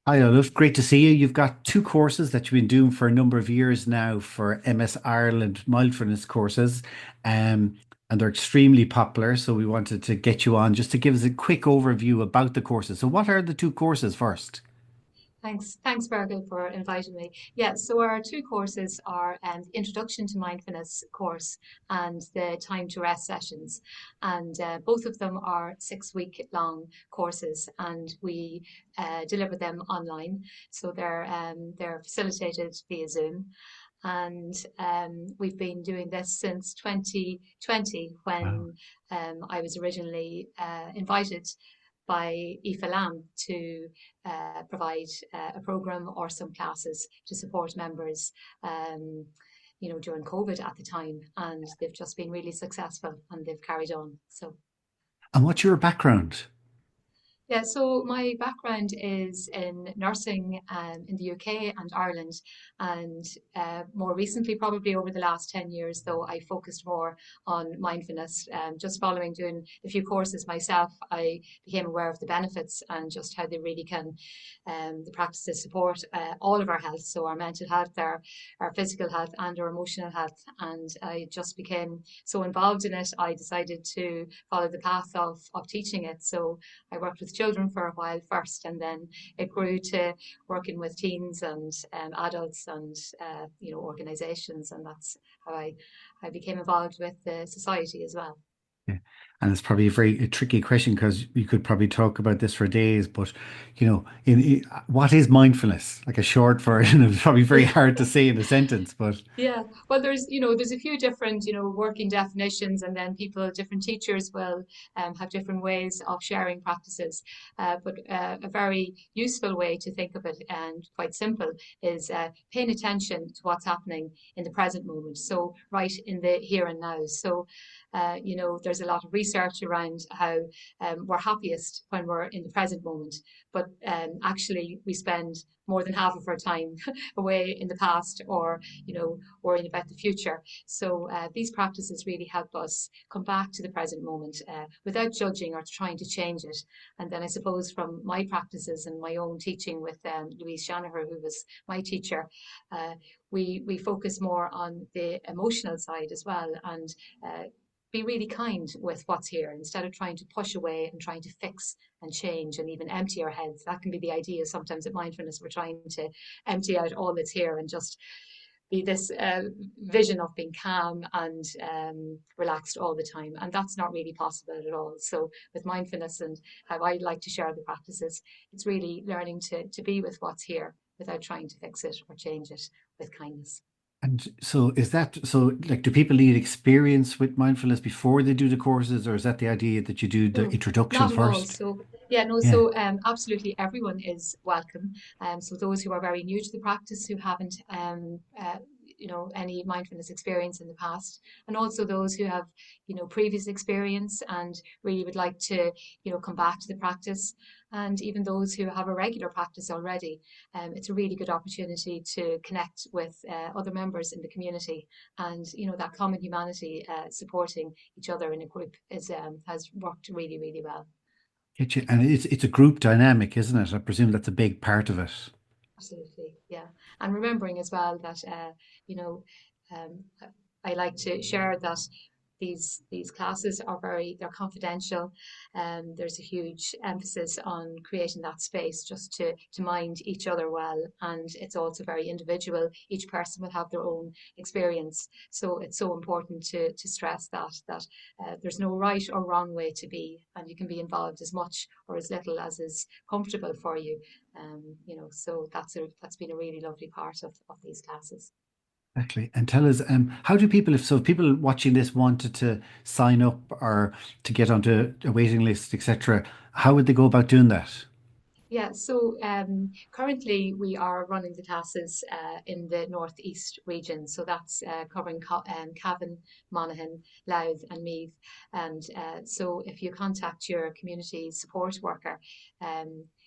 Hi, Louth. Great to see you. You've got two courses that you've been doing for a number of years now for MS Ireland mindfulness courses, and they're extremely popular. So we wanted to get you on just to give us a quick overview about the courses. So, what are the two courses first? Thanks, Virgil, for inviting me. Yeah, so our two courses are the Introduction to Mindfulness course and the Time to Rest sessions. And both of them are 6 week long courses, and we deliver them online. So they're facilitated via Zoom. And we've been doing this since 2020 Wow. when I was originally invited by Aoife Lam to provide a program or some classes to support members, um, during COVID at the time. And they've just been really successful and they've carried on. So And what's your background? yeah, so my background is in nursing in the UK and Ireland. And more recently, probably over the last 10 years, though, I focused more on mindfulness. Just following doing a few courses myself, I became aware of the benefits and just how they really can, the practices support all of our health. So, our mental health, our physical health, and our emotional health. And I just became so involved in it, I decided to follow the path of teaching it. So, I worked with children for a while first, and then it grew to working with teens and adults and organisations, and that's how I became involved with the society as well. Yeah. And it's probably a tricky question because you could probably talk about this for days, but what is mindfulness? Like a short version, it's probably very hard to say in a sentence, but Yeah, well, there's a few different, working definitions, and then different teachers will have different ways of sharing practices. But a very useful way to think of it and quite simple is paying attention to what's happening in the present moment. So right in the here and now. So, there's a lot of research around how we're happiest when we're in the present moment, but actually we spend more than half of our time away in the past or worrying about the future. So these practices really help us come back to the present moment without judging or trying to change it. And then I suppose from my practices and my own teaching with Louise Shanaher, who was my teacher, uh, we focus more on the emotional side as well and be really kind with what's here instead of trying to push away and trying to fix and change and even empty our heads. That can be the idea sometimes at mindfulness. We're trying to empty out all that's here and just be this vision of being calm and relaxed all the time. And that's not really possible at all. So, with mindfulness and how I like to share the practices, it's really learning to be with what's here without trying to fix it or change it with kindness. and so is that so like do people need experience with mindfulness before they do the courses, or is that the idea that you do the No, introduction not at all. first? So, yeah, no, Yeah. so absolutely everyone is welcome. So those who are very new to the practice, who haven't, any mindfulness experience in the past, and also those who have, previous experience and really would like to, come back to the practice, and even those who have a regular practice already. It's a really good opportunity to connect with other members in the community, and that common humanity supporting each other in a group is has worked really, really well. Get you. And it's a group dynamic, isn't it? I presume that's a big part of it. Absolutely, yeah. And remembering as well that you know, um, I like to share that these classes are they're confidential. There's a huge emphasis on creating that space just to mind each other well, and it's also very individual. Each person will have their own experience, so it's so important to stress that there's no right or wrong way to be, and you can be involved as much or as little as is comfortable for you. So that's been a really lovely part of these classes. Exactly. And tell us, how do people, if people watching this wanted to sign up or to get onto a waiting list, etc., how would they go about doing that? Yeah, so currently we are running the classes in the northeast region. So that's covering Cavan, Monaghan, Louth, and Meath. And so if you contact your community support worker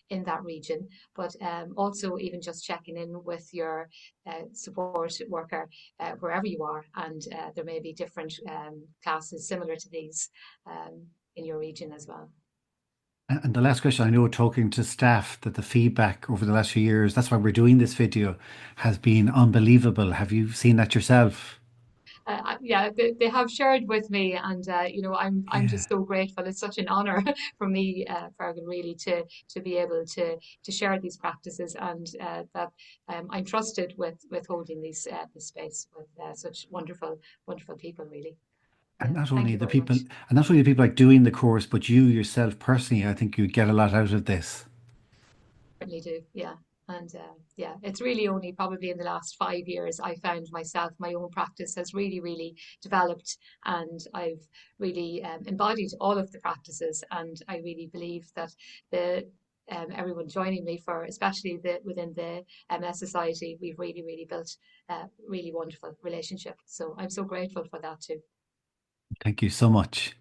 in that region, but also even just checking in with your support worker wherever you are, and there may be different classes similar to these in your region as well. And the last question, I know talking to staff that the feedback over the last few years, that's why we're doing this video, has been unbelievable. Have you seen that yourself? Yeah, they have shared with me, and I'm Yeah. just so grateful. It's such an honor for me, Fergus, really, to be able to share these practices, and that I'm trusted with holding this space with such wonderful people, really. And Yeah, not thank only you the very people, much. and not only the people like doing the course, but you yourself personally, I think you get a lot out of this. Certainly do, yeah. And yeah, it's really only probably in the last 5 years I found myself, my own practice has really developed, and I've really embodied all of the practices. And I really believe that the everyone joining me for, especially within the MS Society, we've really built a really wonderful relationship. So I'm so grateful for that too. Thank you so much.